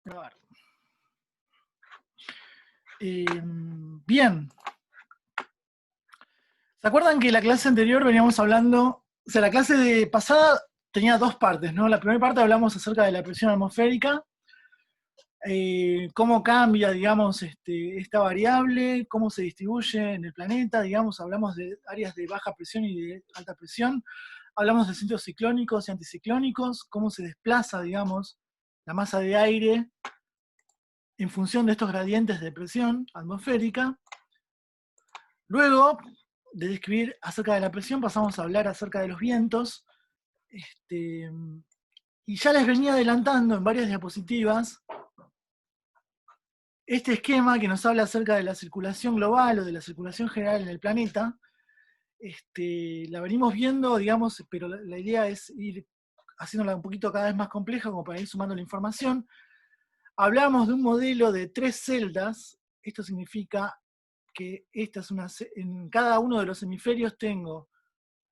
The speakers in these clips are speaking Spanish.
Grabar. Bien. ¿Se acuerdan que la clase anterior veníamos hablando? O sea, la clase pasada tenía dos partes, ¿no? La primera parte hablamos acerca de la presión atmosférica, cómo cambia, digamos, esta variable, cómo se distribuye en el planeta, digamos, hablamos de áreas de baja presión y de alta presión, hablamos de centros ciclónicos y anticiclónicos, cómo se desplaza, digamos, la masa de aire en función de estos gradientes de presión atmosférica. Luego de describir acerca de la presión, pasamos a hablar acerca de los vientos. Y ya les venía adelantando en varias diapositivas este esquema que nos habla acerca de la circulación global o de la circulación general en el planeta. La venimos viendo, digamos, pero la idea es ir haciéndola un poquito cada vez más compleja como para ir sumando la información. Hablamos de un modelo de 3 celdas. Esto significa que en cada uno de los hemisferios tengo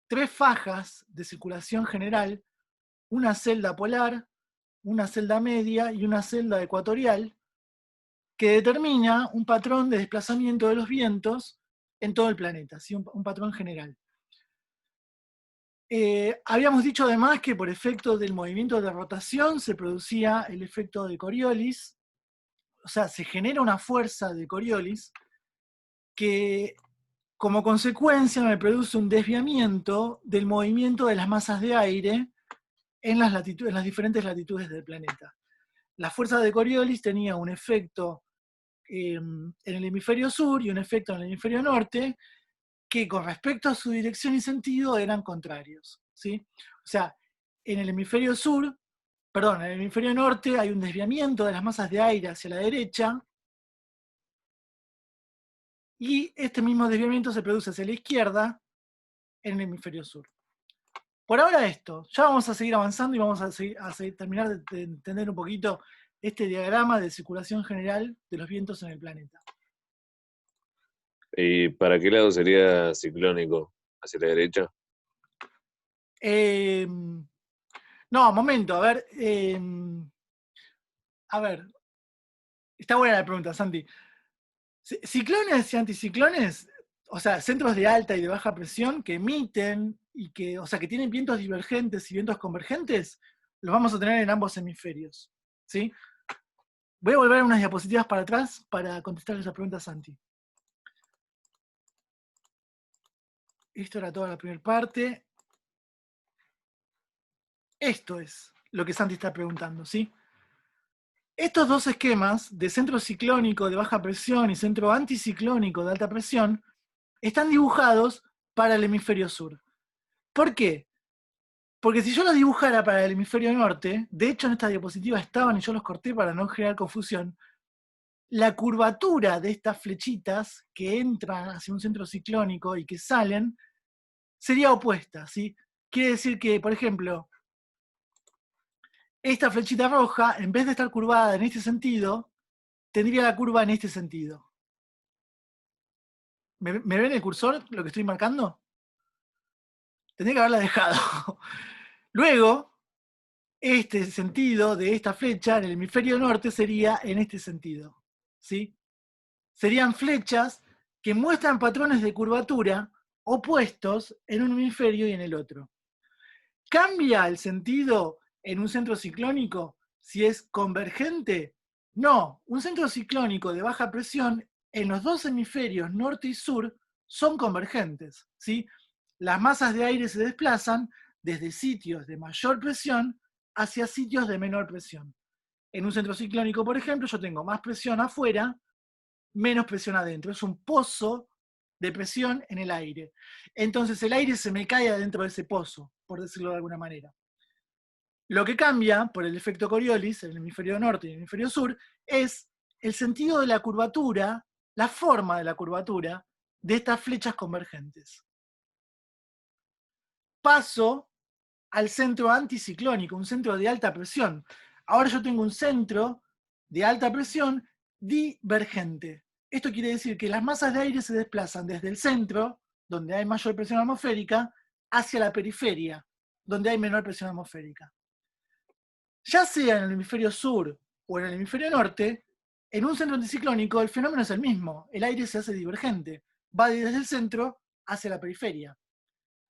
3 fajas de circulación general, una celda polar, una celda media y una celda ecuatorial, que determina un patrón de desplazamiento de los vientos en todo el planeta, ¿sí? un patrón general. Habíamos dicho además que por efecto del movimiento de rotación se producía el efecto de Coriolis, o sea, se genera una fuerza de Coriolis que como consecuencia me produce un desviamiento del movimiento de las masas de aire en las diferentes latitudes del planeta. La fuerza de Coriolis tenía un efecto en el hemisferio sur y un efecto en el hemisferio norte que con respecto a su dirección y sentido eran contrarios, ¿sí? O sea, en el hemisferio en el hemisferio norte hay un desviamiento de las masas de aire hacia la derecha y este mismo desviamiento se produce hacia la izquierda en el hemisferio sur. Por ahora esto, ya vamos a seguir avanzando y vamos a terminar de entender un poquito este diagrama de circulación general de los vientos en el planeta. ¿Y para qué lado sería ciclónico? ¿Hacia la derecha? No, momento, a ver, está buena la pregunta, Santi. Ciclones y anticiclones, o sea, centros de alta y de baja presión que emiten y que, o sea, que tienen vientos divergentes y vientos convergentes, los vamos a tener en ambos hemisferios, ¿sí? Voy a volver unas diapositivas para atrás para contestar esa pregunta, Santi. Esto era toda la primera parte. Esto es lo que Santi está preguntando, ¿sí? Estos dos esquemas de centro ciclónico de baja presión y centro anticiclónico de alta presión están dibujados para el hemisferio sur. ¿Por qué? Porque si yo los dibujara para el hemisferio norte, de hecho en esta diapositiva estaban y yo los corté para no generar confusión, la curvatura de estas flechitas que entran hacia un centro ciclónico y que salen sería opuesta, ¿sí? Quiere decir que, por ejemplo, esta flechita roja, en vez de estar curvada en este sentido, tendría la curva en este sentido. ¿Me ven el cursor, lo que estoy marcando? Tendría que haberla dejado. Luego, este sentido de esta flecha en el hemisferio norte sería en este sentido, ¿sí? Serían flechas que muestran patrones de curvatura opuestos en un hemisferio y en el otro. ¿Cambia el sentido en un centro ciclónico si es convergente? No, un centro ciclónico de baja presión en los dos hemisferios norte y sur son convergentes, ¿sí? Las masas de aire se desplazan desde sitios de mayor presión hacia sitios de menor presión. En un centro ciclónico, por ejemplo, yo tengo más presión afuera, menos presión adentro. Es un pozo de presión en el aire. Entonces el aire se me cae adentro de ese pozo, por decirlo de alguna manera. Lo que cambia por el efecto Coriolis en el hemisferio norte y el hemisferio sur es el sentido de la curvatura, la forma de la curvatura de estas flechas convergentes. Paso al centro anticiclónico, un centro de alta presión. Ahora yo tengo un centro de alta presión divergente. Esto quiere decir que las masas de aire se desplazan desde el centro, donde hay mayor presión atmosférica, hacia la periferia, donde hay menor presión atmosférica. Ya sea en el hemisferio sur o en el hemisferio norte, en un centro anticiclónico el fenómeno es el mismo. El aire se hace divergente. Va desde el centro hacia la periferia.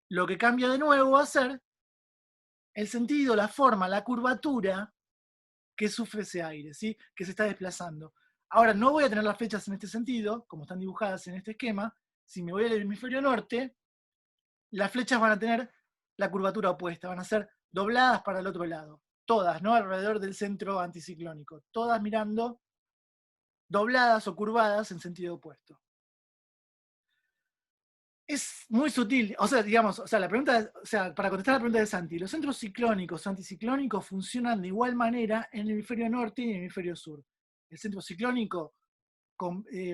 Lo que cambia de nuevo va a ser el sentido, la forma, la curvatura que sufre ese aire, ¿sí? Que se está desplazando. Ahora, no voy a tener las flechas en este sentido, como están dibujadas en este esquema. Si me voy al hemisferio norte, las flechas van a tener la curvatura opuesta, van a ser dobladas para el otro lado. Todas, ¿no? Alrededor del centro anticiclónico. Todas mirando dobladas o curvadas en sentido opuesto. Es muy sutil, o sea, digamos, la pregunta, para contestar la pregunta de Santi, los centros ciclónicos o anticiclónicos funcionan de igual manera en el hemisferio norte y en el hemisferio sur. El centro ciclónico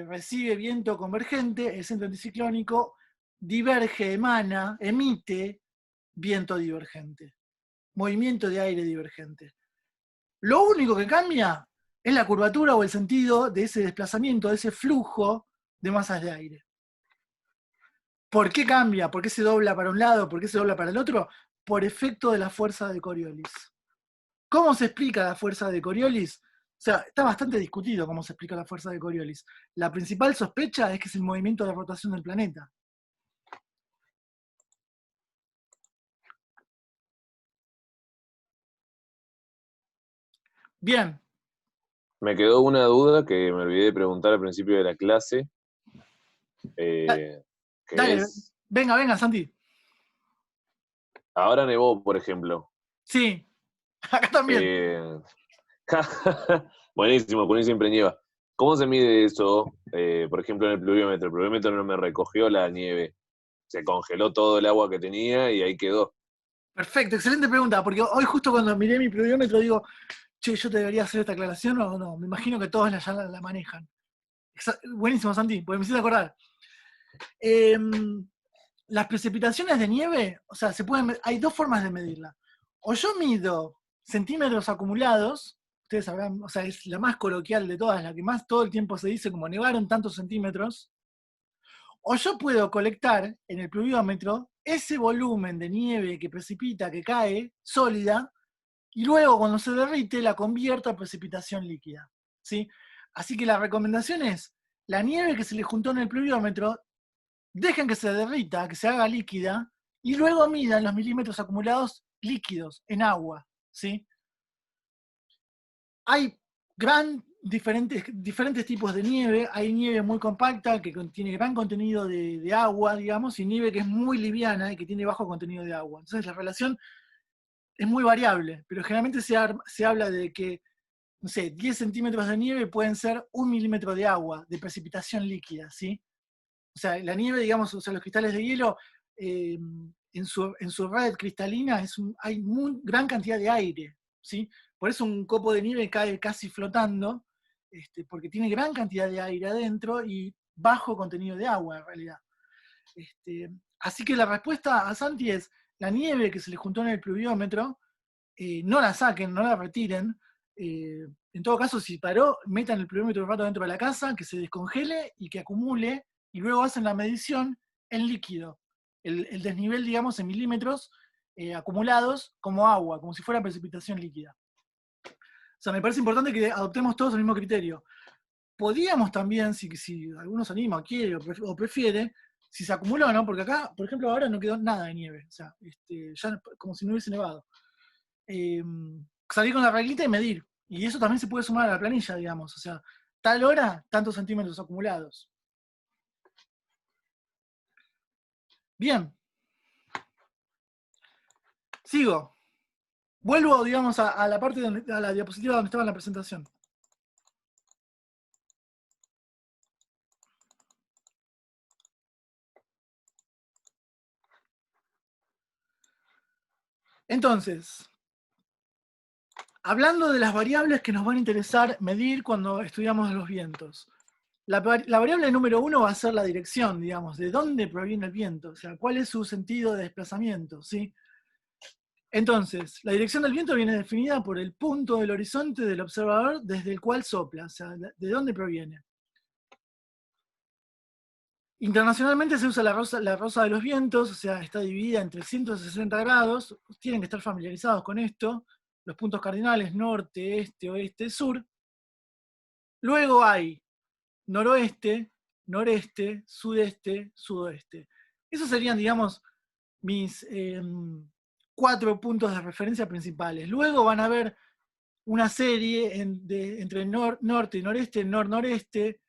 recibe viento convergente, el centro anticiclónico diverge, emite viento divergente, movimiento de aire divergente. Lo único que cambia es la curvatura o el sentido de ese desplazamiento, de ese flujo de masas de aire. ¿Por qué cambia? ¿Por qué se dobla para un lado? ¿Por qué se dobla para el otro? Por efecto de la fuerza de Coriolis. ¿Cómo se explica la fuerza de Coriolis? O sea, está bastante discutido cómo se explica la fuerza de Coriolis. La principal sospecha es que es el movimiento de rotación del planeta. Bien. Me quedó una duda que me olvidé de preguntar al principio de la clase. Que Dale, es, venga, Santi. ahora nevó, por ejemplo. Sí, acá también. Buenísimo, con eso siempre nieva. ¿Cómo se mide eso, por ejemplo, en el pluviómetro? El pluviómetro no me recogió la nieve. Se congeló todo el agua que tenía y ahí quedó. Perfecto, excelente pregunta, porque hoy justo cuando miré mi pluviómetro digo, che, ¿yo te debería hacer esta aclaración o no? Me imagino que todos ya la manejan. Buenísimo, Santi, porque me hiciste acordar. Las precipitaciones de nieve, o sea, hay dos formas de medirla. O yo mido centímetros acumulados, ustedes sabrán, o sea, es la más coloquial de todas, la que más todo el tiempo se dice como nevaron tantos centímetros, o yo puedo colectar en el pluviómetro ese volumen de nieve que precipita, que cae, sólida, y luego cuando se derrite la convierto a precipitación líquida, ¿sí? Así que la recomendación es, la nieve que se le juntó en el pluviómetro, dejen que se derrita, que se haga líquida, y luego midan los milímetros acumulados líquidos en agua, ¿sí? Hay diferentes tipos de nieve. Hay nieve muy compacta que tiene gran contenido de agua, digamos, y nieve que es muy liviana y que tiene bajo contenido de agua. Entonces la relación es muy variable, pero generalmente se habla de que, no sé, 10 centímetros de nieve pueden ser 1 milímetro de agua, de precipitación líquida, ¿sí? O sea, la nieve, digamos, o sea, los cristales de hielo, en su red cristalina hay gran cantidad de aire, ¿sí? Por eso un copo de nieve cae casi flotando, porque tiene gran cantidad de aire adentro y bajo contenido de agua, en realidad. Así que la respuesta a Santi es, la nieve que se le juntó en el pluviómetro, no la saquen, no la retiren. En todo caso, si paró, metan el pluviómetro un rato dentro de la casa, que se descongele y que acumule, y luego hacen la medición en líquido. El desnivel, digamos, en milímetros acumulados como agua, como si fuera precipitación líquida. O sea, me parece importante que adoptemos todos el mismo criterio. Podríamos también, si alguno se anima, quiere o prefiere, si se acumuló o no, porque acá, por ejemplo, ahora no quedó nada de nieve, o sea, ya como si no hubiese nevado. Salir con la reglita y medir. Y eso también se puede sumar a la planilla, digamos. O sea, tal hora, tantos centímetros acumulados. Bien. Sigo. Vuelvo, digamos, a la parte a la diapositiva donde estaba en la presentación. Entonces, hablando de las variables que nos van a interesar medir cuando estudiamos los vientos. La variable número 1 va a ser la dirección, digamos, de dónde proviene el viento, o sea, cuál es su sentido de desplazamiento, ¿sí? Entonces, la dirección del viento viene definida por el punto del horizonte del observador desde el cual sopla, o sea, de dónde proviene. Internacionalmente se usa la rosa de los vientos, o sea, está dividida en 360 grados, tienen que estar familiarizados con esto, los puntos cardinales, norte, este, oeste, sur, Luego hay noroeste, noreste, sudeste, sudoeste. Esos serían, digamos, mis 4 puntos de referencia principales. Luego van a haber una serie entre norte y noreste, nor-noreste,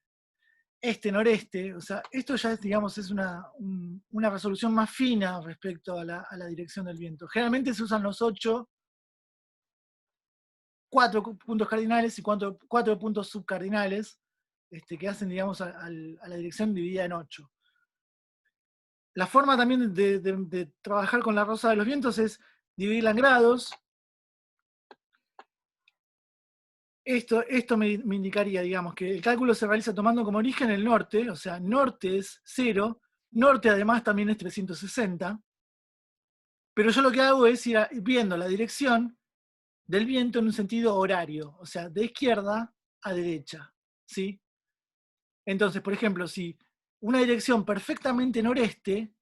este-noreste. O sea, esto ya, digamos, es una resolución más fina respecto a la dirección del viento. Generalmente se usan los 4 puntos cardinales y 4 puntos subcardinales, que hacen, digamos, a la dirección dividida en 8. La forma también de trabajar con la rosa de los vientos es dividirla en grados. Esto me indicaría, digamos, que el cálculo se realiza tomando como origen el norte, o sea, norte es 0, norte además también es 360, pero yo lo que hago es ir viendo la dirección del viento en un sentido horario, o sea, de izquierda a derecha, ¿sí? Entonces, por ejemplo, si una dirección perfectamente noreste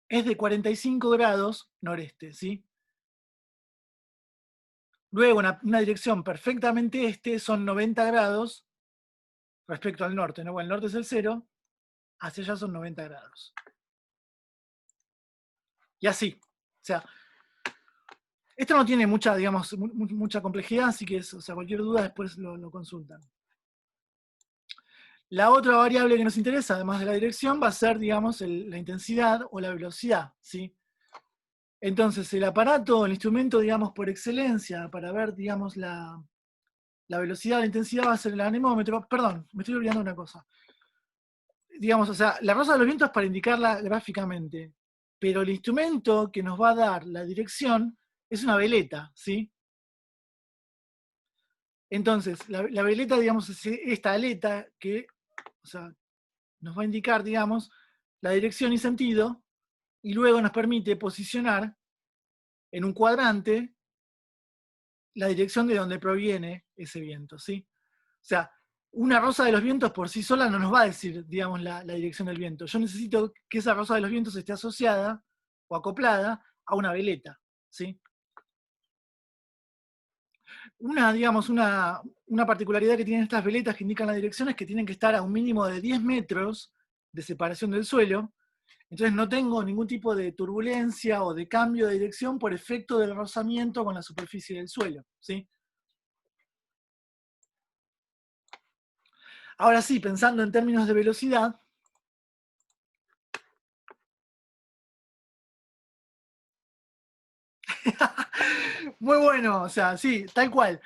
es de 45 grados noreste, ¿sí? Luego, una dirección perfectamente este son 90 grados respecto al norte, ¿no? Bueno, el norte es el 0, hacia allá son 90 grados. Y así. O sea, esto no tiene mucha, digamos, mucha complejidad, así que o sea, cualquier duda después lo consultan. La otra variable que nos interesa, además de la dirección, va a ser, digamos, la intensidad o la velocidad, ¿sí? Entonces, el aparato, el instrumento, digamos, por excelencia, para ver, digamos, la velocidad, la intensidad, va a ser el anemómetro. Perdón, me estoy olvidando una cosa. Digamos, o sea, la rosa de los vientos es para indicarla gráficamente, pero el instrumento que nos va a dar la dirección es una veleta, ¿sí? Entonces, la veleta, digamos, es esta aleta que, o sea, nos va a indicar, digamos, la dirección y sentido, y luego nos permite posicionar en un cuadrante la dirección de donde proviene ese viento, ¿sí? O sea, una rosa de los vientos por sí sola no nos va a decir, digamos, la dirección del viento. Yo necesito que esa rosa de los vientos esté asociada o acoplada a una veleta, ¿sí? Digamos, una particularidad que tienen estas veletas que indican la dirección es que tienen que estar a un mínimo de 10 metros de separación del suelo. Entonces no tengo ningún tipo de turbulencia o de cambio de dirección por efecto del rozamiento con la superficie del suelo, ¿sí? Ahora sí, pensando en términos de velocidad, muy bueno, o sea, sí, tal cual.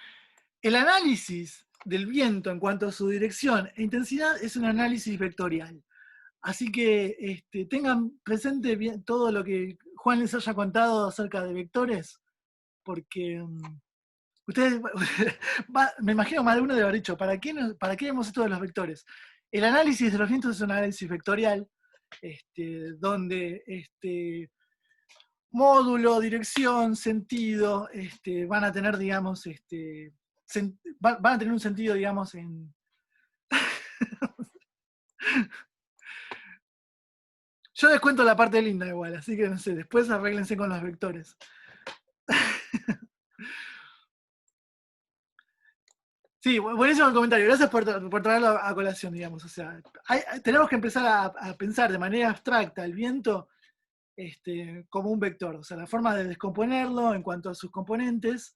El análisis del viento en cuanto a su dirección e intensidad es un análisis vectorial. Así que tengan presente bien todo lo que Juan les haya contado acerca de vectores, porque ustedes, me imagino más de uno debe haber dicho, ¿para qué vemos esto de los vectores? El análisis de los vientos es un análisis vectorial, donde módulo, dirección, sentido, van a tener, digamos, van a tener un sentido, digamos, en... Yo les cuento la parte linda igual, así que no sé, después arréglense con los vectores. Sí, buenísimo el comentario. Gracias por traerlo a colación, digamos. O sea, tenemos que empezar a pensar de manera abstracta el viento como un vector. O sea, la forma de descomponerlo en cuanto a sus componentes,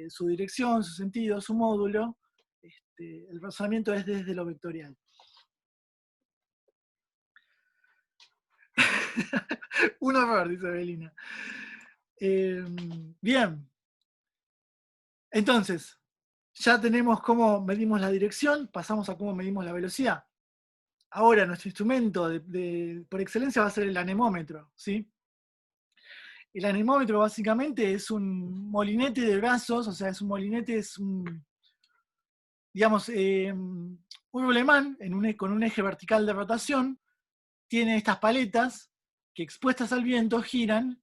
su dirección, su sentido, su módulo. El razonamiento es desde lo vectorial. Un horror, dice Belina. Bien. Entonces, ya tenemos cómo medimos la dirección, pasamos a cómo medimos la velocidad. Ahora, nuestro instrumento por excelencia va a ser el anemómetro, ¿sí? El anemómetro básicamente es un molinete de brazos, o sea, es un molinete, es un, digamos, un rulemán con un eje vertical de rotación, tiene estas paletas que expuestas al viento giran,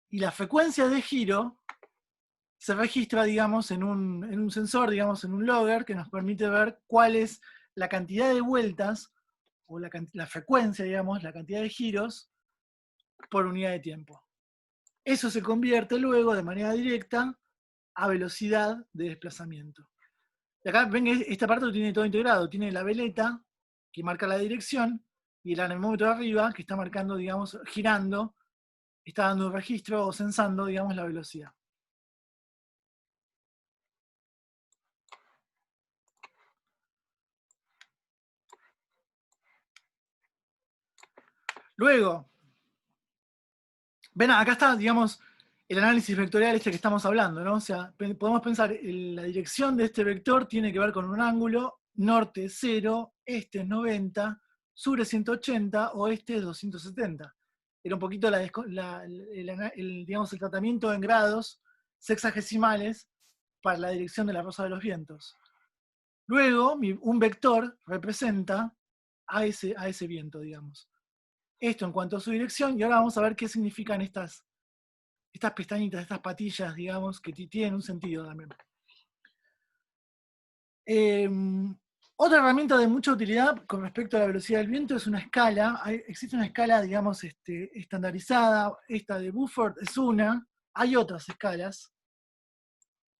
y la frecuencia de giro se registra, digamos, en un sensor, digamos, en un logger, que nos permite ver cuál es la cantidad de vueltas, o la frecuencia, digamos, la cantidad de giros por unidad de tiempo. Eso se convierte luego de manera directa a velocidad de desplazamiento. Y acá ven que este aparato tiene todo integrado. Tiene la veleta, que marca la dirección, y el anemómetro de arriba, que está marcando, digamos, girando, está dando un registro o sensando, digamos, la velocidad. Luego, ven, acá está, digamos, el análisis vectorial este que estamos hablando, ¿no? O sea, podemos pensar, la dirección de este vector tiene que ver con un ángulo, norte 0, este es 90, sur es 180, oeste es 270. Era un poquito digamos, el tratamiento en grados sexagesimales para la dirección de la rosa de los vientos. Luego, un vector representa a ese viento, digamos. Esto en cuanto a su dirección, y ahora vamos a ver qué significan estas pestañitas, estas patillas, digamos, que tienen un sentido también. Otra herramienta de mucha utilidad con respecto a la velocidad del viento es una escala. Existe una escala, digamos, estandarizada. Esta de Buford es una. Hay otras escalas.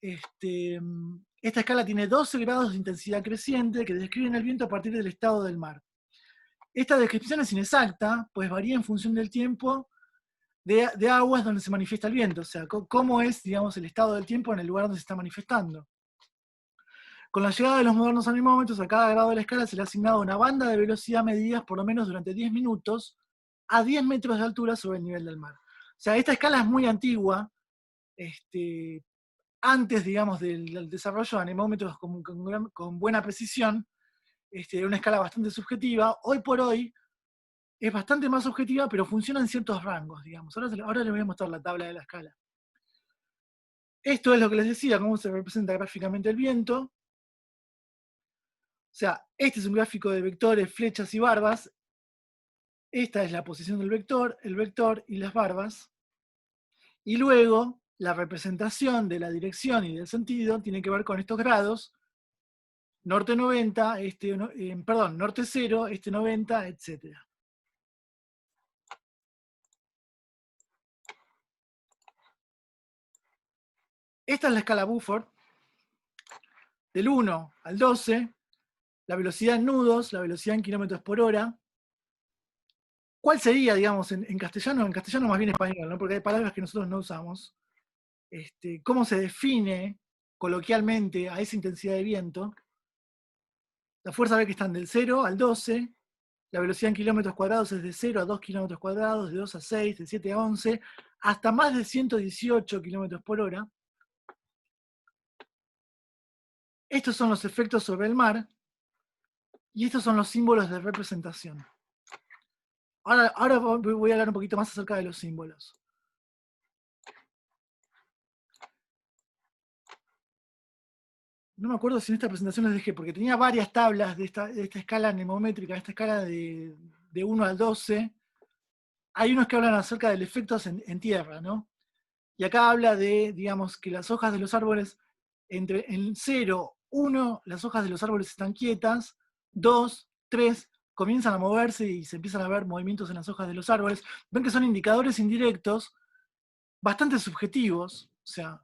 Esta escala tiene 12 grados de intensidad creciente que describen el viento a partir del estado del mar. Esta descripción es inexacta, pues varía en función del tiempo de aguas donde se manifiesta el viento, o sea, cómo es, digamos, el estado del tiempo en el lugar donde se está manifestando. Con la llegada de los modernos anemómetros, a cada grado de la escala se le ha asignado una banda de velocidad medidas por lo menos durante 10 minutos a 10 metros de altura sobre el nivel del mar. O sea, esta escala es muy antigua, antes, digamos, del desarrollo de anemómetros con buena precisión, una escala bastante subjetiva. Hoy por hoy es bastante más subjetiva, pero funciona en ciertos rangos, digamos. Ahora les voy a mostrar la tabla de la escala. Esto es lo que les decía, cómo se representa gráficamente el viento. O sea, este es un gráfico de vectores, flechas y barbas. Esta es la posición del vector, el vector y las barbas. Y luego, la representación de la dirección y del sentido tiene que ver con estos grados. Norte 90, norte 0, este 90, etc. Esta es la escala Buford. Del 1 al 12, la velocidad en nudos, la velocidad en kilómetros por hora. ¿Cuál sería, digamos, en castellano? En castellano más bien español, ¿no? Porque hay palabras que nosotros no usamos. ¿Cómo se define coloquialmente a esa intensidad de viento? La fuerza ve que están del 0 al 12, la velocidad en kilómetros cuadrados es de 0 a 2 kilómetros cuadrados, de 2 a 6, de 7 a 11, hasta más de 118 kilómetros por hora. Estos son los efectos sobre el mar, y estos son los símbolos de representación. Ahora voy a hablar un poquito más acerca de los símbolos. No me acuerdo si en esta presentación les dejé, porque tenía varias tablas de esta escala anemométrica, esta escala de 1 al 12. Hay unos que hablan acerca del efecto en tierra, ¿no? Y acá habla de, digamos, que las hojas de los árboles, en 0, 1, las hojas de los árboles están quietas, 2, 3, comienzan a moverse y se empiezan a ver movimientos en las hojas de los árboles. Ven que son indicadores indirectos, bastante subjetivos, o sea,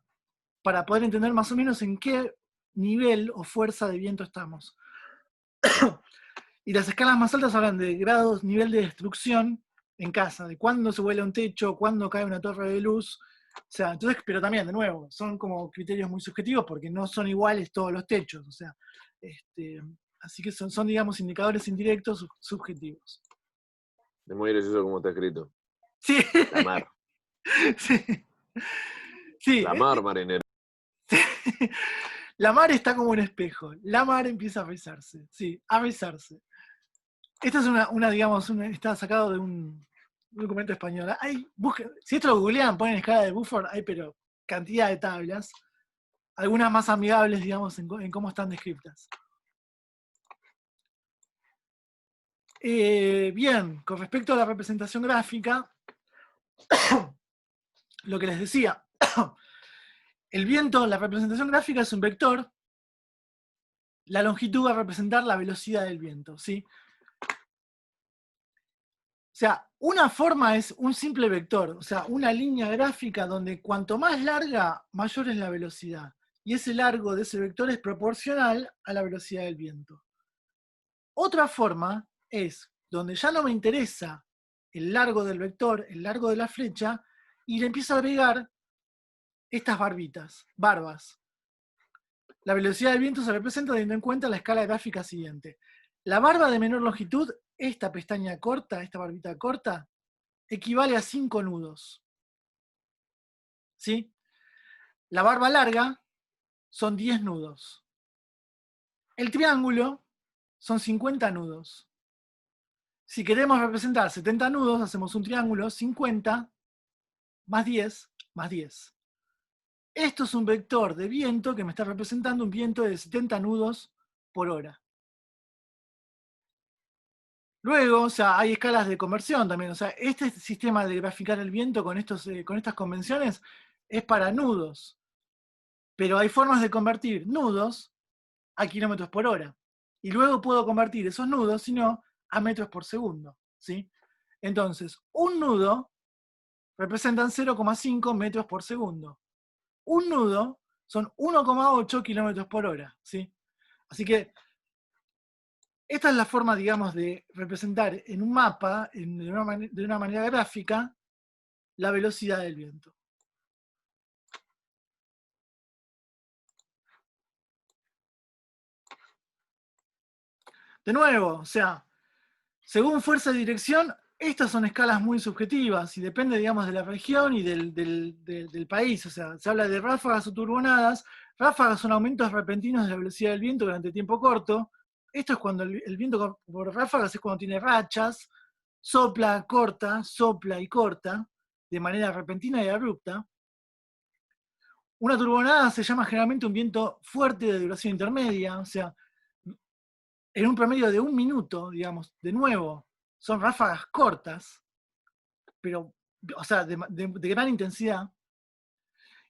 para poder entender más o menos en qué nivel o fuerza de viento estamos. Y las escalas más altas hablan de grados, nivel de destrucción en casa, de cuándo se vuela un techo, cuándo cae una torre de luz. O sea, entonces, pero también, de nuevo, son como criterios muy subjetivos porque no son iguales todos los techos. O sea, así que son, digamos, indicadores indirectos subjetivos. Es muy gracioso como está escrito. Sí. La mar. Sí. Sí. La mar, marinero. La mar está como un espejo. La mar empieza a rizarse. Sí, a rizarse. Esta es digamos, está sacado de un documento español. Si esto lo googlean, ponen escala de Buford, hay pero cantidad de tablas. Algunas más amigables, digamos, en cómo están descritas. Bien, con respecto a la representación gráfica, lo que les decía, el viento, la representación gráfica es un vector, la longitud va a representar la velocidad del viento, ¿sí? O sea, una forma es un simple vector, o sea, una línea gráfica donde cuanto más larga, mayor es la velocidad. y ese largo de ese vector es proporcional a la velocidad del viento. Otra forma es, donde ya no me interesa el largo del vector, el largo de la flecha, y le empiezo a agregar estas barbas. La velocidad del viento se representa teniendo en cuenta la escala gráfica siguiente. La barba de menor longitud, esta pestaña corta, esta barbita corta, equivale a 5 nudos. ¿Sí? La barba larga son 10 nudos. El triángulo son 50 nudos. Si queremos representar 70 nudos, hacemos un triángulo 50 más 10 más 10. Esto es un vector de viento que me está representando un viento de 70 nudos por hora. Luego, o sea, hay escalas de conversión también. O sea, este sistema de graficar el viento con estas convenciones es para nudos. Pero hay formas de convertir nudos a kilómetros por hora. Y luego puedo convertir esos nudos, si no, a metros por segundo. ¿Sí? Entonces, un nudo representan 0,5 metros por segundo. Un nudo son 1,8 kilómetros por hora. ¿Sí? Así que esta es la forma, digamos, de representar en un mapa, de una manera gráfica, la velocidad del viento. De nuevo, o sea, según fuerza y dirección, estas son escalas muy subjetivas y depende, digamos, de la región y del país. O sea, se habla de ráfagas o turbonadas. Ráfagas son aumentos repentinos de la velocidad del viento durante tiempo corto. Esto es cuando el viento por ráfagas es cuando tiene rachas, sopla, corta, sopla y corta, de manera repentina y abrupta. Una turbonada se llama generalmente un viento fuerte de duración intermedia, o sea, en un promedio de 1 minuto, digamos, de nuevo, son ráfagas cortas, pero, o sea, de gran intensidad.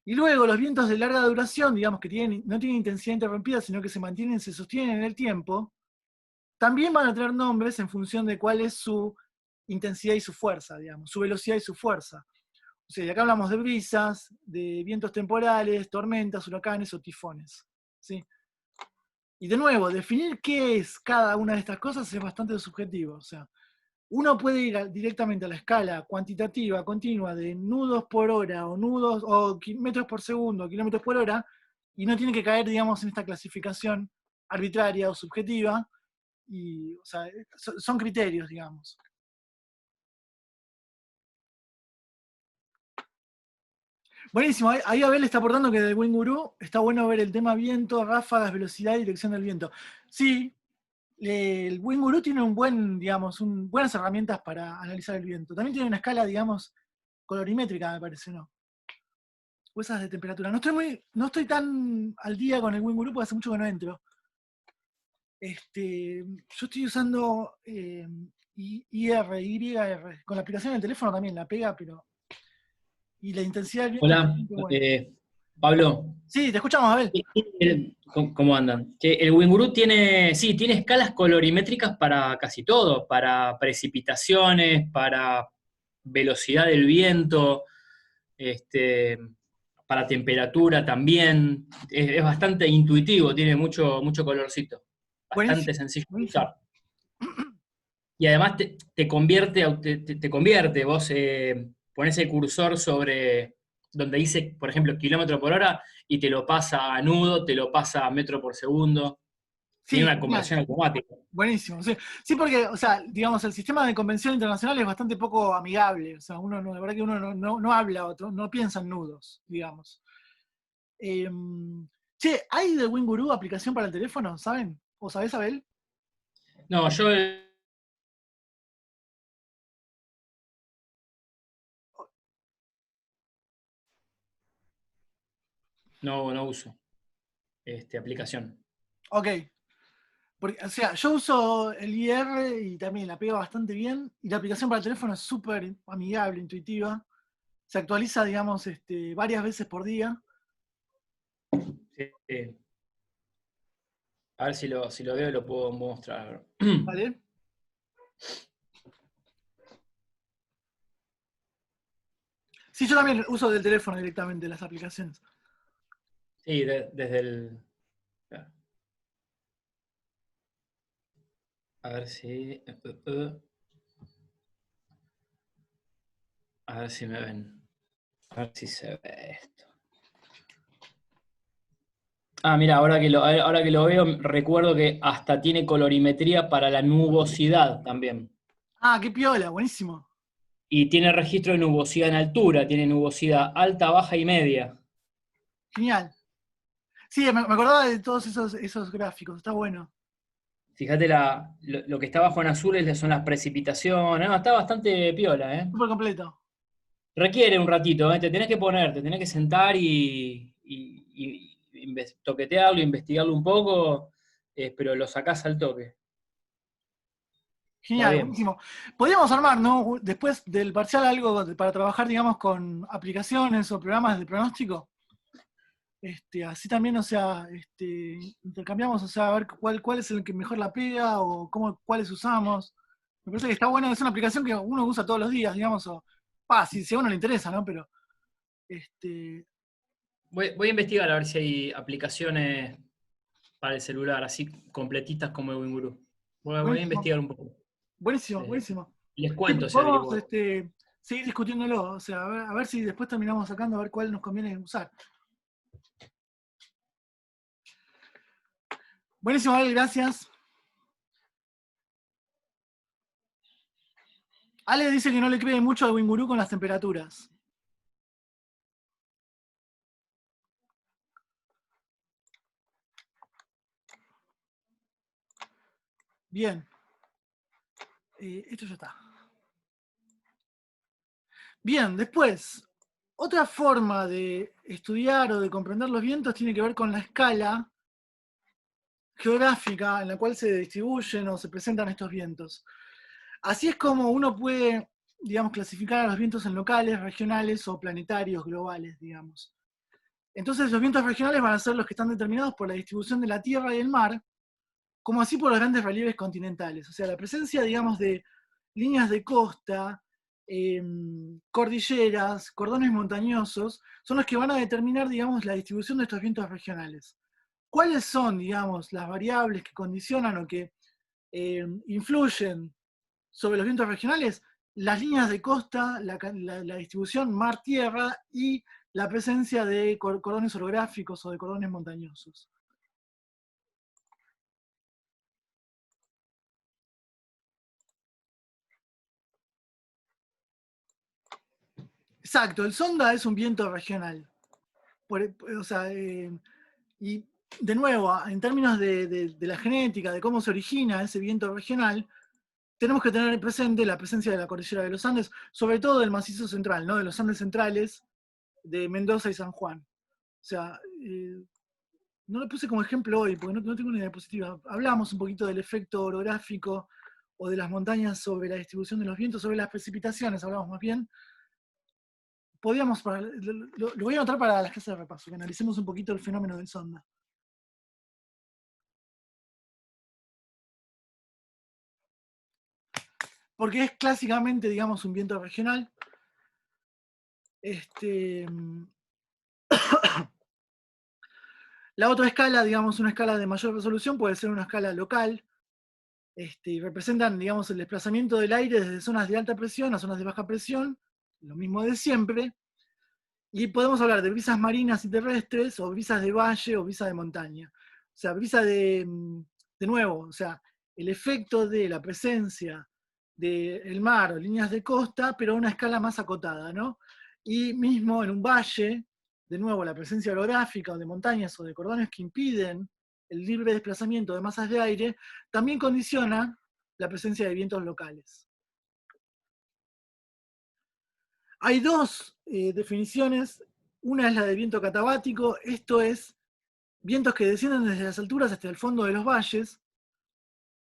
Y luego los vientos de larga duración, digamos, que no tienen intensidad interrumpida, sino que se sostienen en el tiempo, también van a tener nombres en función de cuál es su intensidad y su fuerza, digamos, su velocidad y su fuerza. O sea, y acá hablamos de brisas, de vientos temporales, tormentas, huracanes o tifones. ¿Sí? Y de nuevo, definir qué es cada una de estas cosas es bastante subjetivo. O sea, uno puede ir directamente a la escala cuantitativa continua de nudos por hora o nudos o metros por segundo, kilómetros por hora, y no tiene que caer, digamos, en esta clasificación arbitraria o subjetiva. Y, o sea, son criterios, digamos. Buenísimo, ahí Abel está aportando que del Wind Guru está bueno ver el tema viento, ráfagas, velocidad y dirección del viento. Sí, el Wind Guru tiene buenas herramientas para analizar el viento. También tiene una escala, digamos, colorimétrica, me parece, ¿no? O esas de temperatura. No estoy tan al día con el Wind Guru porque hace mucho que no entro. Yo estoy usando YR, con la aplicación del teléfono también la pega, pero. Y la intensidad del viento es Hola, bastante buena. Pablo. Sí, te escuchamos, Abel. ¿Cómo andan? Que el Winguru tiene escalas colorimétricas para casi todo, para precipitaciones, para velocidad del viento, para temperatura también. Es bastante intuitivo, tiene mucho colorcito. Bastante Buenísimo, sencillo de buenísimo. usar. Y además te convierte, vos pones el cursor sobre donde dice, por ejemplo, kilómetro por hora, y te lo pasa a nudo, te lo pasa a metro por segundo. Tiene Sí, una genial. conversión automática. Buenísimo. Sí. Sí, porque, o sea, digamos, el sistema de convención internacional es bastante poco amigable. O sea, la verdad que uno no habla otro, no piensa en nudos, digamos. Che, ¿hay de Winguru aplicación para el teléfono? ¿Saben? ¿O sabés, Abel? No, yo no uso aplicación. Ok. Porque, o sea, yo uso el IR y también la pego bastante bien. Y la aplicación para el teléfono es súper amigable, intuitiva. Se actualiza, digamos, varias veces por día. Sí. A ver si lo veo y lo puedo mostrar. ¿Vale? Sí, yo también uso del teléfono directamente las aplicaciones. Sí, desde el... Claro. A ver si... A ver si me ven. A ver si se ve esto. Ah, mira, ahora que lo veo, recuerdo que hasta tiene colorimetría para la nubosidad también. Ah, qué piola, buenísimo. Y tiene registro de nubosidad en altura, tiene nubosidad alta, baja y media. Genial. Sí, me acordaba de todos esos gráficos, está bueno. Fíjate lo que está abajo en azul son las precipitaciones. No, está bastante piola, ¿eh? Súper completo. Requiere un ratito, ¿eh? Te te tenés que sentar toquetearlo, investigarlo un poco, pero lo sacás al toque. Va Genial, bien. buenísimo. Podríamos armar, ¿no? Después del parcial algo para trabajar, digamos, con aplicaciones o programas de pronóstico. Así también, o sea, intercambiamos, o sea, a ver cuál es el que mejor la pega o cuáles usamos. Me parece que está bueno, es una aplicación que uno usa todos los días, digamos, o si a uno le interesa, ¿no? Pero, Voy a investigar a ver si hay aplicaciones para el celular, así completitas como el Winguru. Voy a buenísimo, investigar un poco. buenísimo, Eh, buenísimo. Les Sí, cuento pero si podemos averiguo. seguir discutiéndolo, o sea, a ver si después terminamos sacando a ver cuál nos conviene usar. Buenísimo, Ale, gracias. Ale dice que no le cree mucho al Winguru con las temperaturas. Bien. Esto ya está. Bien, después, otra forma de estudiar o de comprender los vientos tiene que ver con la escala geográfica en la cual se distribuyen o se presentan estos vientos. Así es como uno puede, digamos, clasificar a los vientos en locales, regionales o planetarios, globales, digamos. Entonces los vientos regionales van a ser los que están determinados por la distribución de la Tierra y el mar, como así por los grandes relieves continentales. O sea, la presencia, digamos, de líneas de costa, cordilleras, cordones montañosos, son los que van a determinar, digamos, la distribución de estos vientos regionales. ¿Cuáles son, digamos, las variables que condicionan o que influyen sobre los vientos regionales? Las líneas de costa, la distribución mar-tierra y la presencia de cordones orográficos o de cordones montañosos. Exacto, el sonda es un viento regional. O sea, y de nuevo, en términos de la genética, de cómo se origina ese viento regional, tenemos que tener presente la presencia de la cordillera de los Andes, sobre todo del macizo central, ¿no? De los Andes centrales, de Mendoza y San Juan. O sea, no lo puse como ejemplo hoy, porque no tengo una diapositiva. Hablamos un poquito del efecto orográfico o de las montañas sobre la distribución de los vientos, sobre las precipitaciones, hablamos más bien. Podríamos, lo voy a anotar para las clases de repaso, que analicemos un poquito el fenómeno del sonda. Porque es clásicamente, digamos, un viento regional. La otra escala, digamos, una escala de mayor resolución, puede ser una escala local, y representan, digamos, el desplazamiento del aire desde zonas de alta presión a zonas de baja presión, lo mismo de siempre, y podemos hablar de brisas marinas y terrestres, o brisas de valle, o brisas de montaña. O sea, brisa de nuevo, o sea, el efecto de la presencia del mar o líneas de costa, pero a una escala más acotada, ¿no? Y mismo en un valle, de nuevo, la presencia orográfica o de montañas o de cordones que impiden el libre desplazamiento de masas de aire, también condiciona la presencia de vientos locales. Hay dos definiciones. Una es la de viento catabático, esto es vientos que descienden desde las alturas hasta el fondo de los valles.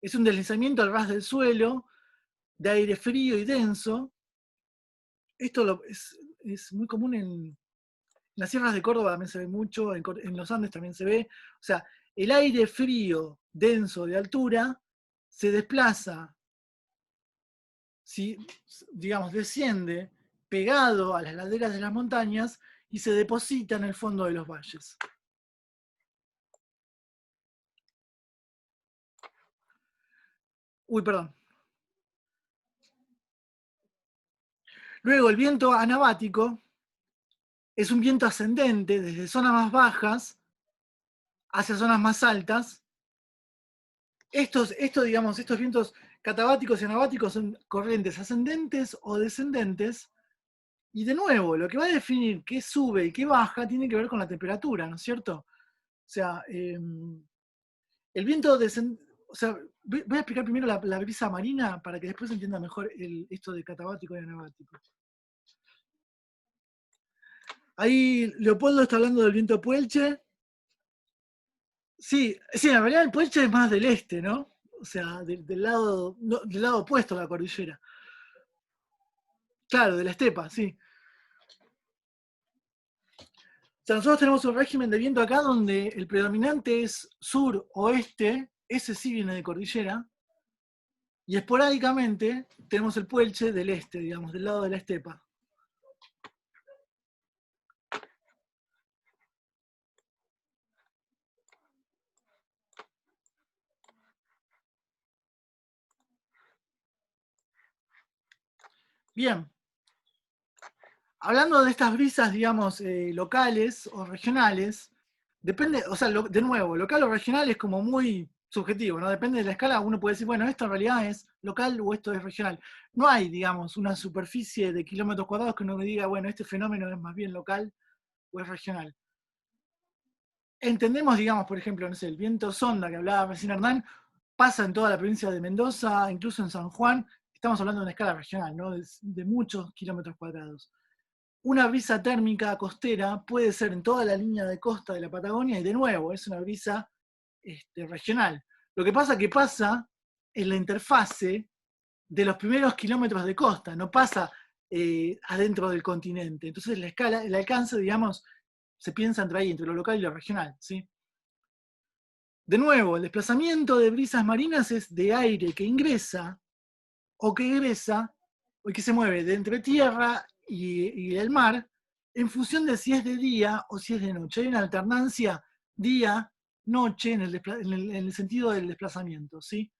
Es un deslizamiento al ras del suelo, de aire frío y denso. Esto es muy común en las sierras de Córdoba, también se ve mucho, en los Andes también se ve. O sea, el aire frío, denso, de altura, se desplaza, digamos, desciende pegado a las laderas de las montañas y se deposita en el fondo de los valles. Uy, perdón. Luego, el viento anabático es un viento ascendente desde zonas más bajas hacia zonas más altas. Estos vientos catabáticos y anabáticos son corrientes ascendentes o descendentes. Y de nuevo, lo que va a definir qué sube y qué baja tiene que ver con la temperatura, ¿no es cierto? O sea, el viento o sea, voy a explicar primero la brisa marina para que después se entienda mejor esto de catabático y anabático. Ahí Leopoldo está hablando del viento Puelche. Sí, en realidad el Puelche es más del este, ¿no? O sea, del lado opuesto a la cordillera. Claro, de la estepa, sí. O sea, nosotros tenemos un régimen de viento acá donde el predominante es sur-oeste, ese sí viene de cordillera, y esporádicamente tenemos el Puelche del este, digamos, del lado de la estepa. Bien. Hablando de estas brisas, digamos, locales o regionales, depende, o sea, de nuevo, local o regional es como muy subjetivo, ¿no? Depende de la escala, uno puede decir, bueno, esto en realidad es local o esto es regional. No hay, digamos, una superficie de kilómetros cuadrados que uno me diga, bueno, este fenómeno es más bien local o es regional. Entendemos, digamos, por ejemplo, no sé, el viento sonda que hablaba recién Hernán, pasa en toda la provincia de Mendoza, incluso en San Juan, estamos hablando de una escala regional, ¿no? De muchos kilómetros cuadrados. Una brisa térmica costera puede ser en toda la línea de costa de la Patagonia y de nuevo es una brisa regional. Lo que pasa en la interfase de los primeros kilómetros de costa, no pasa adentro del continente. Entonces la escala, el alcance, digamos, se piensa entre ahí, entre lo local y lo regional, ¿sí? De nuevo, el desplazamiento de brisas marinas es de aire que ingresa o que egresa, o que se mueve de entre tierra y el mar, en función de si es de día o si es de noche. Hay una alternancia día-noche en el sentido del desplazamiento, ¿sí?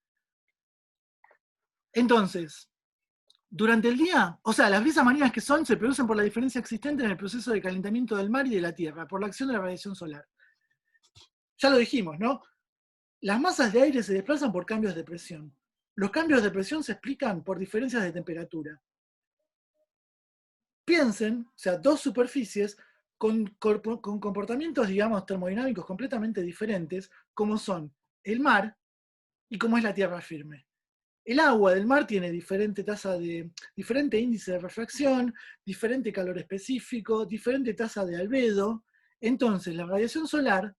Entonces, durante el día, o sea, las brisas marinas que se producen por la diferencia existente en el proceso de calentamiento del mar y de la tierra, por la acción de la radiación solar. Ya lo dijimos, ¿no? Las masas de aire se desplazan por cambios de presión. Los cambios de presión se explican por diferencias de temperatura. Piensen, o sea, dos superficies con comportamientos, digamos, termodinámicos completamente diferentes, como son el mar y como es la tierra firme. El agua del mar tiene diferente índice de refracción, diferente calor específico, diferente tasa de albedo. Entonces, la radiación solar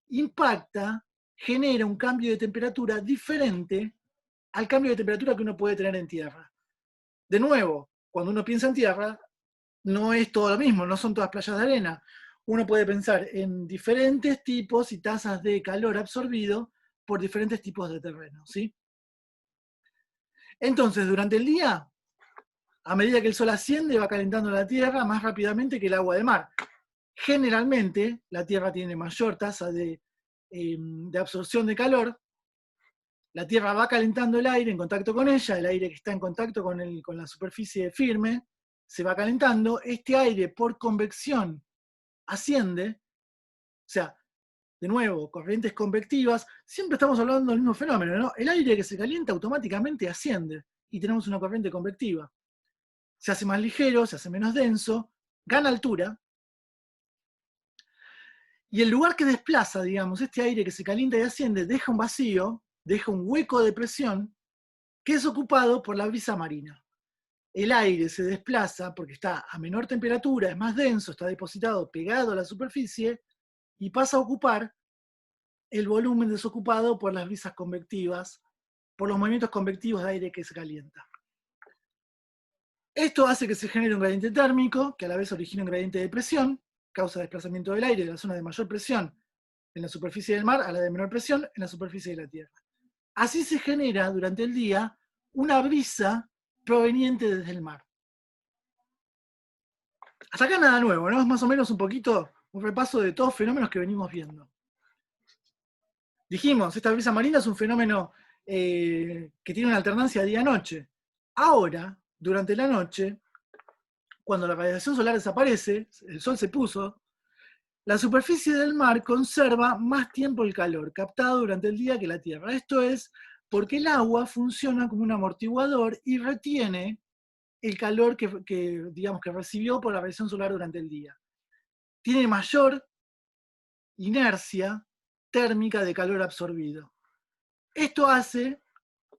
impacta, genera un cambio de temperatura diferente al cambio de temperatura que uno puede tener en tierra. De nuevo, cuando uno piensa en tierra, no es todo lo mismo, no son todas playas de arena. Uno puede pensar en diferentes tipos y tasas de calor absorbido por diferentes tipos de terreno, ¿sí? Entonces, durante el día, a medida que el sol asciende, va calentando la tierra más rápidamente que el agua del mar. Generalmente, la tierra tiene mayor tasa de absorción de calor. La tierra va calentando el aire en contacto con ella, el aire que está en contacto con la superficie firme, se va calentando. Este aire, por convección, asciende. O sea, de nuevo, corrientes convectivas, siempre estamos hablando del mismo fenómeno, ¿no? El aire que se calienta automáticamente asciende y tenemos una corriente convectiva. Se hace más ligero, se hace menos denso, gana altura. Y el lugar que desplaza, digamos, este aire que se calienta y asciende, deja un vacío, deja un hueco de presión que es ocupado por la brisa marina. El aire se desplaza porque está a menor temperatura, es más denso, está depositado pegado a la superficie y pasa a ocupar el volumen desocupado por las brisas convectivas, por los movimientos convectivos de aire que se calienta. Esto hace que se genere un gradiente térmico, que a la vez origina un gradiente de presión, causa desplazamiento del aire de la zona de mayor presión en la superficie del mar a la de menor presión en la superficie de la Tierra. Así se genera durante el día una brisa proveniente desde el mar. Hasta acá nada nuevo, ¿no? Es más o menos un poquito un repaso de todos los fenómenos que venimos viendo. Dijimos, esta brisa marina es un fenómeno que tiene una alternancia día-noche. Ahora, durante la noche, cuando la radiación solar desaparece, el sol se puso, la superficie del mar conserva más tiempo el calor captado durante el día que la Tierra. Esto es porque el agua funciona como un amortiguador y retiene el calor digamos, que recibió por la radiación solar durante el día. Tiene mayor inercia térmica de calor absorbido. Esto hace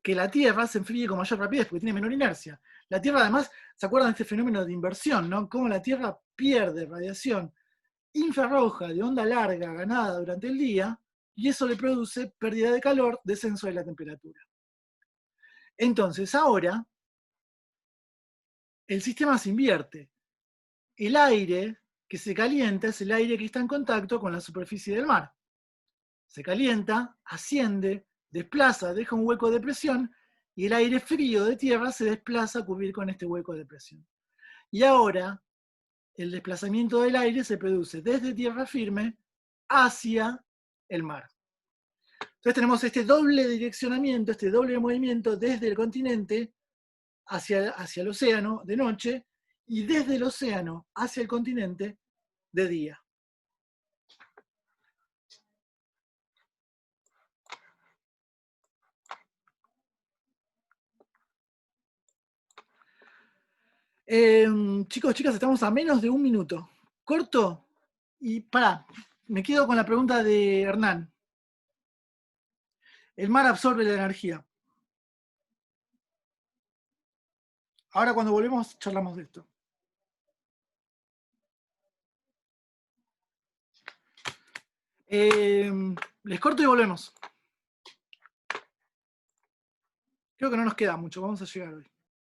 que la Tierra se enfríe con mayor rapidez porque tiene menor inercia. La Tierra además, ¿se acuerdan de este fenómeno de inversión, ¿no? Cómo la Tierra pierde radiación infrarroja de onda larga ganada durante el día y eso le produce pérdida de calor, descenso de la temperatura. Entonces ahora el sistema se invierte. El aire que se calienta es el aire que está en contacto con la superficie del mar. Se calienta, asciende, desplaza, deja un hueco de presión y el aire frío de tierra se desplaza a cubrir con este hueco de presión. Y ahora el desplazamiento del aire se produce desde tierra firme hacia el mar. Entonces tenemos este doble direccionamiento, este doble movimiento desde el continente hacia el océano de noche y desde el océano hacia el continente de día. Chicos, chicas, estamos a menos de un minuto. Corto y me quedo con la pregunta de Hernán. El mar absorbe la energía. Ahora cuando volvemos charlamos de esto. Les corto y volvemos. Creo que no nos queda mucho, vamos a llegar hoy.